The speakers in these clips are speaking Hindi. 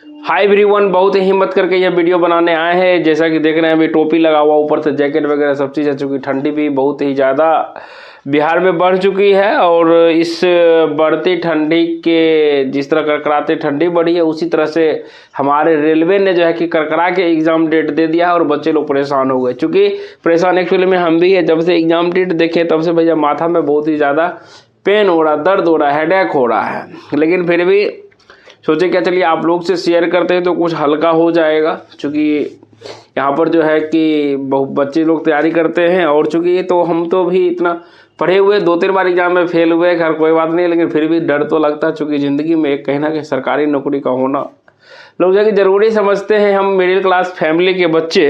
हाय एवरीवन, बहुत ही हिम्मत करके यह वीडियो बनाने आए हैं। जैसा कि देख रहे हैं अभी टोपी लगा हुआ, ऊपर से जैकेट वगैरह सब चीज़ है, चूँकि ठंडी भी बहुत ही ज़्यादा बिहार में बढ़ चुकी है। और इस बढ़ती ठंडी के जिस तरह कड़कड़ाती ठंडी बढ़ी है, उसी तरह से हमारे रेलवे ने जो है कि कड़कड़ा के एग्ज़ाम डेट दे दिया है और बच्चे लोग परेशान हो गए। चूँकि परेशान एक्चुअली में हम भी है, जब से एग्ज़ाम डेट देखे तब से भैया माथा में बहुत ही ज़्यादा पेन हो रहा, दर्द हो रहा है, हेडेक हो रहा है। लेकिन फिर भी सोचे क्या, चलिए आप लोग से शेयर करते हैं तो कुछ हल्का हो जाएगा। चूँकि यहाँ पर जो है कि बहुत बच्चे लोग तैयारी करते हैं, और चूँकि तो हम तो भी इतना पढ़े हुए 2-3 बार एग्जाम में फेल हुए, खैर कोई बात नहीं, लेकिन फिर भी डर तो लगता है। चूँकि ज़िंदगी में एक कहीं ना कहीं सरकारी नौकरी का होना लोग जो है कि ज़रूरी समझते हैं, हम मिडिल क्लास फैमिली के बच्चे।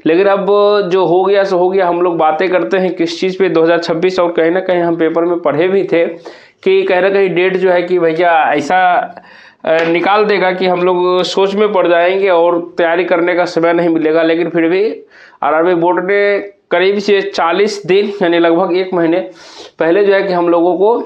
लेकिन अब जो हो गया सो हो गया। हम लोग बातें करते हैं किस चीज़ पे, 2026, और कहीं ना कहीं हम पेपर में पढ़े भी थे कि कहीं ना कहीं डेट जो है कि भैया ऐसा निकाल देगा कि हम लोग सोच में पड़ जाएंगे और तैयारी करने का समय नहीं मिलेगा। लेकिन फिर भी आरआरबी बोर्ड ने करीब से 40 दिन यानी लगभग 1 महीने पहले जो है कि हम लोगों को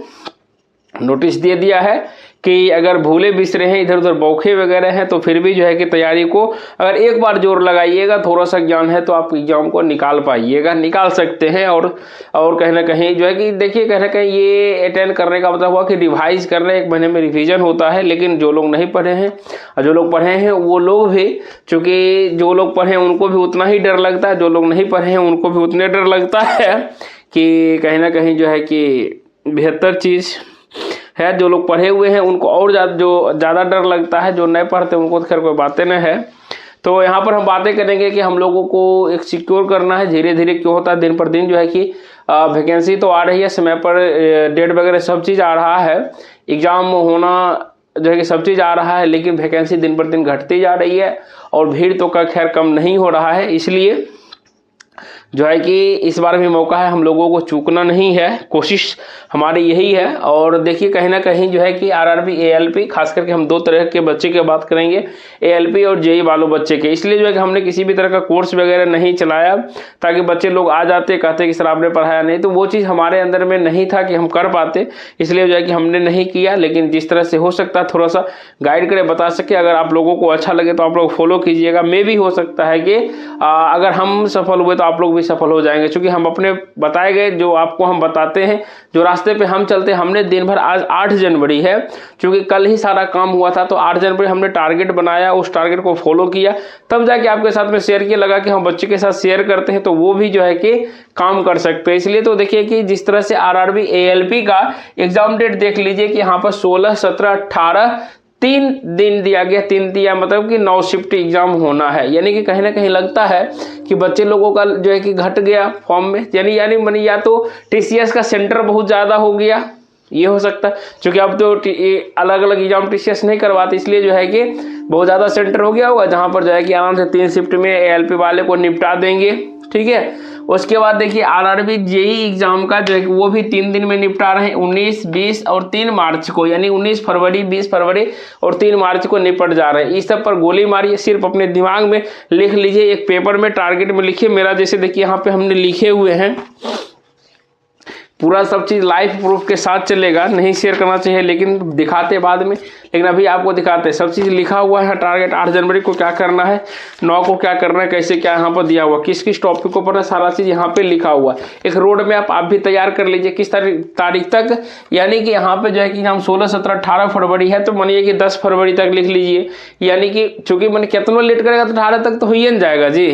नोटिस दे दिया है कि अगर भूले बिसरे हैं, इधर उधर बौखे वगैरह हैं, तो फिर भी जो है कि तैयारी को अगर एक बार जोर लगाइएगा, थोड़ा सा ज्ञान है, तो आप एग्जाम को निकाल पाइएगा, निकाल सकते हैं। और कहीं ना कहीं जो है कि देखिए, कहीं ना कहीं ये अटेंड करने का मतलब हुआ कि रिवाइज करना, 1 महीने में रिवीजन होता है। लेकिन जो लोग नहीं पढ़े हैं और जो लोग पढ़े हैं वो लोग भी, चूँकि जो लोग पढ़े हैं उनको भी उतना ही डर लगता है, जो लोग नहीं पढ़े हैं उनको भी उतने डर लगता है कि कहीं ना कहीं जो है कि बेहतर चीज़ है। जो लोग पढ़े हुए हैं उनको और ज़्यादा डर लगता है, जो नहीं पढ़ते उनको तो खैर कोई बातें नहीं है। तो यहाँ पर हम बातें करेंगे कि हम लोगों को एक सिक्योर करना है धीरे धीरे। क्यों होता है, दिन पर दिन जो है कि वैकेंसी तो आ रही है, समय पर डेट वगैरह सब चीज़ आ रहा है, एग्ज़ाम होना जो है कि सब चीज़ आ रहा है, लेकिन वैकेंसी दिन पर दिन घटती जा रही है और भीड़ तो का खैर कम नहीं हो रहा है। इसलिए जो है कि इस बार भी मौका है, हम लोगों को चूकना नहीं है, कोशिश हमारी यही है। और देखिए कहीं ना कहीं जो है कि आरआरबी एएलपी, खास करके हम 2 तरह के बच्चे की बात करेंगे, एएलपी और जेई वालों बच्चे के। इसलिए जो है कि हमने किसी भी तरह का कोर्स वगैरह नहीं चलाया, ताकि बच्चे लोग आ जाते कहते कि सर आपने पढ़ाया नहीं, तो वो चीज़ हमारे अंदर में नहीं था कि हम कर पाते, इसलिए जो है कि हमने नहीं किया। लेकिन जिस तरह से हो सकता है थोड़ा सा गाइड करें, बता सके, अगर आप लोगों को अच्छा लगे तो आप लोग फॉलो कीजिएगा। मे भी हो सकता है कि अगर हम सफल हुए तो आप लोग भी सफल हो जाएंगे। क्योंकि हम अपने बताए गए, जो आपको हम बताते हैं, जो रास्ते पे हम चलते हैं, हमने दिन भर, आज 8 जनवरी है, क्योंकि कल ही सारा काम हुआ था, तो 8 जनवरी हमने टारगेट बनाया, उस टारगेट को फॉलो किया, तब जाके आपके साथ में शेयर किया। लगा कि हम बच्चे के साथ शेयर करते हैं तो वो भी जो है कि काम कर सकते हैं। इसलिए तो देखिए कि जिस तरह से आरआरबी एएलपी का एग्जाम डेट देख लीजिए कि यहाँ पर 16, 17, 18 3 दिन दिया गया। 3 दिया मतलब कि 9 शिफ्ट एग्जाम होना है। यानी कि कहीं ना कहीं लगता है कि बच्चे लोगों का जो है कि घट गया फॉर्म में, यानी या तो टीसीएस का सेंटर बहुत ज़्यादा हो गया, ये हो सकता है। क्योंकि अब तो अलग अलग एग्जाम टीसीएस नहीं करवाते, इसलिए जो है कि बहुत ज़्यादा सेंटर हो गया होगा, जहाँ पर जो है कि आराम से 3 शिफ्ट में एएलपी वाले को निपटा देंगे। ठीक है, उसके बाद देखिए आरआरबी जेई एग्जाम का जो है वो भी 3 दिन में निपटा रहे हैं, 19, 20 और 3 मार्च को, यानी 19 फरवरी, 20 फरवरी और 3 मार्च को निपट जा रहे हैं। इस सब पर गोली मारिए, सिर्फ अपने दिमाग में लिख लीजिए, एक पेपर में टारगेट में लिखिए। मेरा जैसे देखिए यहाँ पे हमने लिखे हुए हैं, पूरा सब चीज़ लाइव प्रूफ के साथ चलेगा, नहीं शेयर करना चाहिए लेकिन दिखाते बाद में, लेकिन अभी आपको दिखाते हैं। सब चीज़ लिखा हुआ है, टारगेट 8 जनवरी को क्या करना है, 9 को क्या करना है, कैसे क्या यहाँ पर दिया हुआ, किस किस टॉपिक को पढ़ना, सारा चीज़ यहाँ पे लिखा हुआ है। एक रोड मैप आप भी तैयार कर लीजिए किस तारीख तक, यानी कि यहाँ पे जो है कि हम 16, 17, 18 फरवरी है, तो मानिए कि 10 फरवरी तक लिख लीजिए। यानी कि चूंकि मैंने कितना लेट करेगा तो 18 तक तो हो ही जाएगा जी।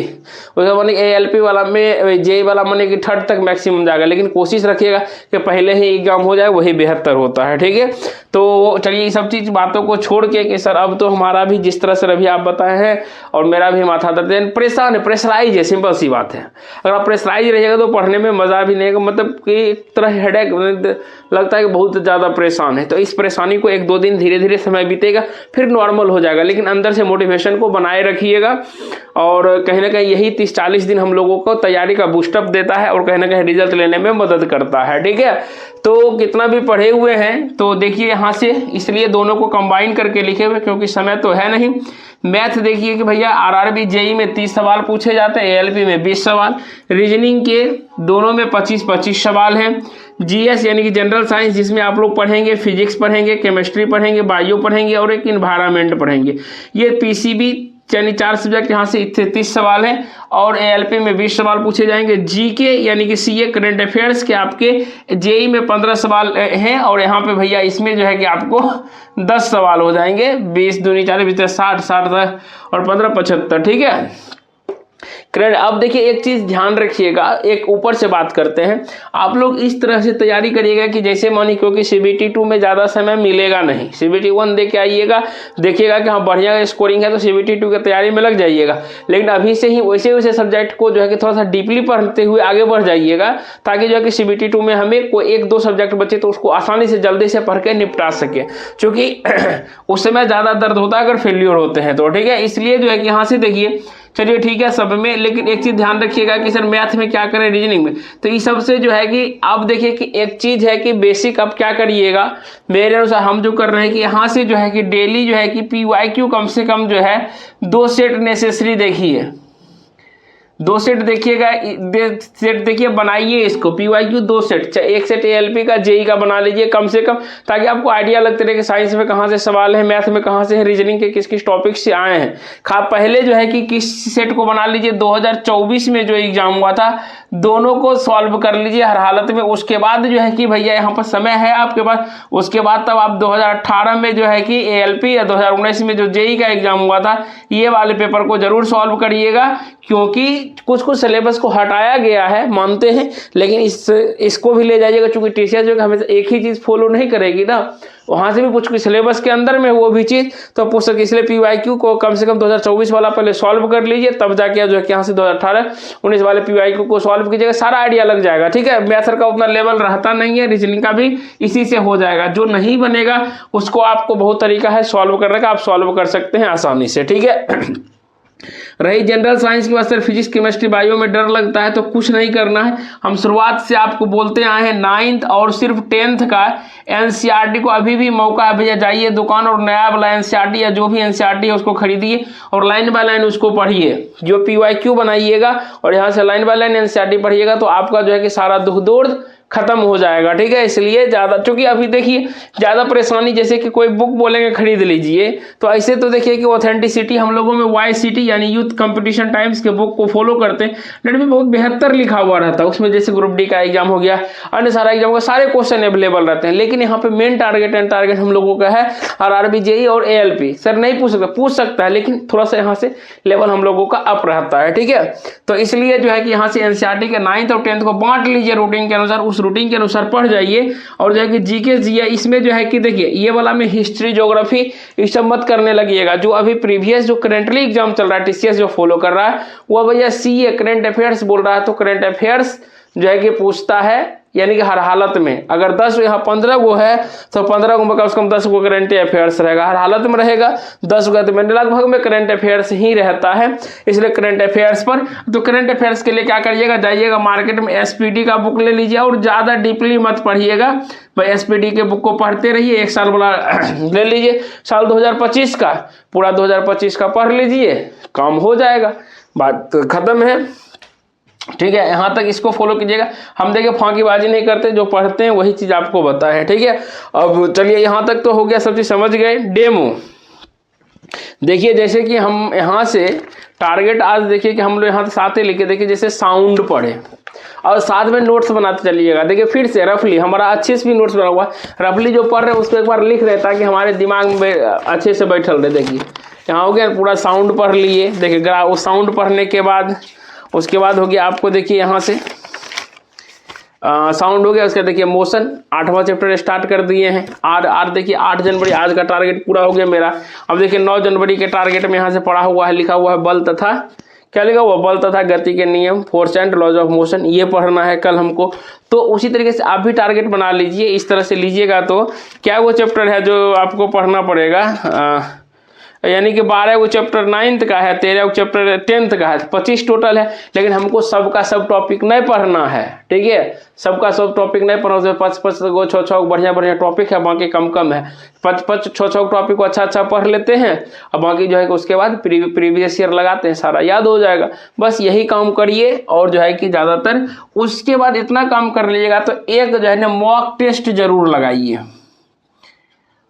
उसका मानी एएलपी वाला में, जेई वाला माने कि 3rd तक मैक्सिमम जाएगा, लेकिन कोशिश रखिएगा कि पहले ही एग्जाम हो जाए, वही बेहतर होता है। ठीक है, तो चलिए सब चीज़ बातों को छोड़ के कि सर अब तो हमारा भी जिस तरह से अभी आप बताए हैं और मेरा भी माथा दर्द है, परेशान है, प्रेशराइज है, सिंपल सी बात है। अगर आप प्रेशराइज रहिएगा तो पढ़ने में मज़ा भी नहीं, मतलब कि एक तरह हेडेक लगता है कि बहुत ज़्यादा परेशान है। तो इस परेशानी को 1-2 दिन धीरे धीरे समय बीतेगा, फिर नॉर्मल हो जाएगा। लेकिन अंदर से मोटिवेशन को बनाए रखिएगा, और कहीं ना कहीं यही 30-40 दिन हम लोगों को तैयारी का बूस्टअप देता है और कहीं ना कहीं रिजल्ट लेने में मदद करता है। ठीक है, तो कितना भी पढ़े हुए हैं तो देखिए यहाँ से, इसलिए दोनों को कंबाइन करके लिखे हुए, क्योंकि समय तो है नहीं। मैथ देखिए कि भैया आरआरबी जेई में 30 सवाल पूछे जाते हैं, एएलपी में 20 सवाल, रीजनिंग के दोनों में 25-25 सवाल हैं। जीएस यानी कि जनरल साइंस, जिसमें आप लोग पढ़ेंगे फिजिक्स पढ़ेंगे, केमिस्ट्री पढ़ेंगे, बायो पढ़ेंगे और एक इन्वायरमेंट पढ़ेंगे। ये पीसीबी यानी 4 सब्जेक्ट यहाँ से 30 सवाल हैं और एएलपी में 20 सवाल पूछे जाएंगे। जीके यानी कि सीए करंट अफेयर्स के आपके जेई में 15 सवाल हैं और यहाँ पे भैया इसमें जो है कि आपको 10 सवाल हो जाएंगे। 20 दूनी 40 60 60 और 15 75, ठीक है। करंट अब देखिए एक चीज ध्यान रखिएगा, एक ऊपर से बात करते हैं। आप लोग इस तरह से तैयारी करिएगा कि जैसे मानिए क्योंकि सीबीटी 2 में ज़्यादा समय मिलेगा नहीं, सीबीटी 1 दे के आइएगा, देखिएगा कि हाँ बढ़िया स्कोरिंग है तो सीबीटी 2 की तैयारी में लग जाइएगा। लेकिन अभी से ही वैसे वैसे सब्जेक्ट को जो है कि थोड़ा सा डीपली पढ़ते हुए आगे बढ़ जाइएगा, ताकि जो है कि सीबीटी 2 में हमें कोई 1-2 सब्जेक्ट बचे तो उसको आसानी से जल्दी से पढ़ के निपटा सके, क्योंकि उस समय ज़्यादा दर्द होता है अगर फेल्यूर होते हैं तो, ठीक है। इसलिए जो है कि यहाँ से देखिए, चलिए ठीक है सब में, लेकिन एक चीज ध्यान रखिएगा कि सर मैथ में क्या करें, रीजनिंग में, तो इस सबसे जो है कि आप देखिए कि एक चीज है कि बेसिक आप क्या करिएगा, मेरे अनुसार हम जो कर रहे हैं कि यहाँ से जो है कि डेली जो है कि पीवाईक्यू कम से कम जो है 2 सेट नेसेसरी देखिए, 2 सेट देखिएगा, सेट देखिए बनाइए इसको, पीवाईक्यू 2 सेट, एक सेट एएलपी का जेई का बना लीजिए कम से कम, ताकि आपको आइडिया लगते रहे कि साइंस में कहाँ से सवाल है, मैथ में कहाँ से है, रीजनिंग के किस किस टॉपिक से आए हैं। पहले जो है कि किस सेट को बना लीजिए, 2024 में जो एग्जाम हुआ था दोनों को सॉल्व कर लीजिए हर हालत में। उसके बाद जो है कि भैया यहाँ पर समय है आपके पास, उसके बाद तब आप 2018 में जो है कि एएलपी या 2019 में जो जेई का एग्जाम हुआ था ये वाले पेपर को जरूर सॉल्व करिएगा, क्योंकि कुछ कुछ सिलेबस को हटाया गया है मानते हैं, लेकिन इसको भी ले जाइएगा, क्योंकि टीचर जो है हमेशा एक ही चीज़ फॉलो नहीं करेगी ना, वहाँ से भी कुछ कुछ सिलेबस के अंदर में वो भी चीज़ तो पूछ सके। इसलिए पीवाईक्यू को कम से कम 2024 वाला पहले सॉल्व कर लीजिए, तब जाके जो है कि यहाँ से 2018-19 वाले पीवाईक्यू को सॉल्व कीजिएगा, सारा आइडिया लग जाएगा, ठीक है। मैथ का उतना लेवल रहता नहीं है, रीजनिंग का भी इसी से हो जाएगा। जो नहीं बनेगा उसको आपको बहुत तरीका है सॉल्व करने का, आप सॉल्व कर सकते हैं आसानी से, ठीक है। रही जनरल साइंस की बात, सर फिजिक्स केमिस्ट्री बायो में डर लगता है तो कुछ नहीं करना है, हम शुरुआत से आपको बोलते आए हैं 9th और सिर्फ 10th का एनसीईआरटी को अभी भी मौका है भैया, जाइए दुकान और नया वाला एनसीईआरटी या जो भी एनसीईआरटी है उसको खरीदिए और लाइन बाय लाइन उसको पढ़िए। जो पीवाईक्यू बनाइएगा और यहाँ से लाइन बाय लाइन एनसीईआरटी पढ़िएगा तो आपका जो है कि सारा दुख दर्द खत्म हो जाएगा, ठीक है। इसलिए ज़्यादा, क्योंकि अभी देखिए ज़्यादा परेशानी जैसे कि कोई बुक बोलेंगे खरीद लीजिए, तो ऐसे तो देखिए कि ऑथेंटिसिटी हम लोगों में YCT यानी यूथ कंपटीशन टाइम्स के बुक को फॉलो करते हैं, नेट में बहुत बेहतर लिखा हुआ रहता है, उसमें जैसे ग्रुप डी का एग्जाम हो गया, अन्य सारा एग्जाम का सारे क्वेश्चन अवेलेबल रहते हैं। लेकिन यहाँ पे मेन टारगेट एंड टारगेट हम लोगों का है RRB JEE और ALP। सर नहीं पूछ सकता है, लेकिन थोड़ा सा यहाँ से लेवल हम लोगों का अप रहता है, ठीक है। तो इसलिए जो है कि यहाँ से एनसीईआरटी के 9th और 10th को बांट लीजिए रूटीन के अनुसार, उस रूटीन के अनुसार पढ़ जाइए। और जो है कि जीके जीए इसमें जो है कि देखिए ये वाला में हिस्ट्री ज्योग्राफी ये सब मत करने लगिएगा। जो अभी प्रीवियस जो करेंटली एग्जाम चल रहा है टीसीएस जो फॉलो कर रहा है वो भैया सीए करंट अफेयर्स बोल रहा है, तो करंट अफेयर्स जो है कि पूछता है, यानी कि हर हालत में अगर 10 यहाँ 15 गो है तो 15 गो में कम से कम 10 गो करंट अफेयर्स रहेगा, हर हालत में रहेगा 10 गो, तो लगभग में करंट अफेयर्स ही रहता है। इसलिए करंट अफेयर्स पर, तो करंट अफेयर्स के लिए क्या करिएगा, जाइएगा मार्केट में एसपीडी का बुक ले लीजिए और ज़्यादा डीपली मत पढ़िएगा भाई, एसपीडी के बुक को पढ़ते रहिए। 1 साल वाला ले लीजिए, साल 2025 का पूरा 2025 का पढ़ लीजिए, काम हो जाएगा, बात खत्म है, ठीक है। यहाँ तक इसको फॉलो कीजिएगा। हम देखिए फांकीबाजी नहीं करते, जो पढ़ते हैं वही चीज़ आपको बताए हैं, ठीक है। अब चलिए यहाँ तक तो हो गया, सब चीज़ समझ गए। डेमो देखिए, जैसे कि हम यहाँ से टारगेट आज देखिए कि हम लोग यहाँ साथ ही लिखे, देखिए जैसे साउंड पढ़े और साथ में नोट्स बनाते चलिएगा। देखिए फिर से रफली हमारा अच्छे से भी नोट्स बना हुआ है, रफली जो पढ़ रहे हैं उसको एक बार लिख रहे ताकि हमारे दिमाग में अच्छे से बैठल रहे। देखिए यहाँ हो गया पूरा साउंड पढ़ लिए, देखिए वो साउंड पढ़ने के बाद उसके बाद हो गया आपको, देखिए यहाँ से साउंड हो गया, उसका देखिए मोशन 8वां चैप्टर स्टार्ट कर दिए हैं। आर देखिए 8 जनवरी आज का टारगेट पूरा हो गया मेरा। अब देखिए 9 जनवरी के टारगेट में यहाँ से पढ़ा हुआ है, लिखा हुआ है बल तथा, क्या लिखा हुआ, बल तथा गति के नियम, force and laws of motion, ये पढ़ना है कल हमको। तो उसी तरीके से आप भी टारगेट बना लीजिए, इस तरह से लीजिएगा तो क्या वो चैप्टर है जो आपको पढ़ना पड़ेगा, यानी कि 12 को चैप्टर 9th का है, 13 को चैप्टर 10th का है, 25 टोटल है। लेकिन हमको सबका सब टॉपिक नहीं पढ़ना है, ठीक है, सबका सब टॉपिक नहीं पढ़ना। 5-5 गो 6-6 बढ़िया बढ़िया टॉपिक है, बाकी कम कम है। 5-5 6-6 टॉपिक को अच्छा पढ़ लेते हैं और बाकी जो है कि उसके बाद प्रीवियस ईयर लगाते हैं, सारा याद हो जाएगा। बस यही काम करिए और जो है कि ज़्यादातर उसके बाद इतना काम कर लीजिएगा तो एक जो है ना मॉक टेस्ट जरूर लगाइए।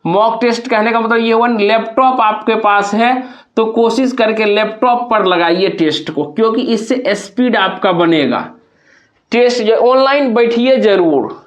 मॉक टेस्ट कहने का मतलब ये हुआ, लैपटॉप आपके पास है तो कोशिश करके लैपटॉप पर लगाइए टेस्ट को, क्योंकि इससे स्पीड आपका बनेगा। टेस्ट जो ऑनलाइन बैठिए जरूर,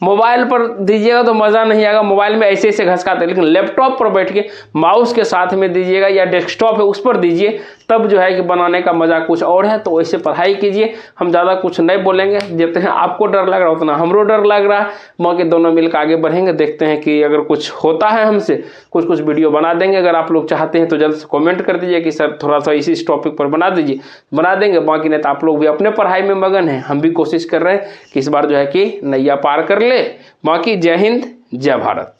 मोबाइल पर दीजिएगा तो मज़ा नहीं आएगा, मोबाइल में ऐसे ऐसे घसकाते, लेकिन लैपटॉप पर बैठ के माउस के साथ में दीजिएगा या डेस्कटॉप है उस पर दीजिए, तब जो है कि बनाने का मज़ा कुछ और है। तो वैसे पढ़ाई कीजिए, हम ज़्यादा कुछ नहीं बोलेंगे, जितना आपको डर लग रहा उतना हमरो डर लग रहा है। मौके दोनों मिलकर आगे बढ़ेंगे, देखते हैं कि अगर कुछ होता है हमसे कुछ वीडियो बना देंगे। अगर आप लोग चाहते हैं तो जल्द से कमेंट कर दीजिए कि सर थोड़ा सा इसी टॉपिक पर बना दीजिए, बना देंगे। बाकी नहीं तो आप लोग भी अपने पढ़ाई में मगन हैं, हम भी कोशिश कर रहे हैं कि इस बार जो है कि नैया पार कर ले। बाकी जय हिंद, जय भारत।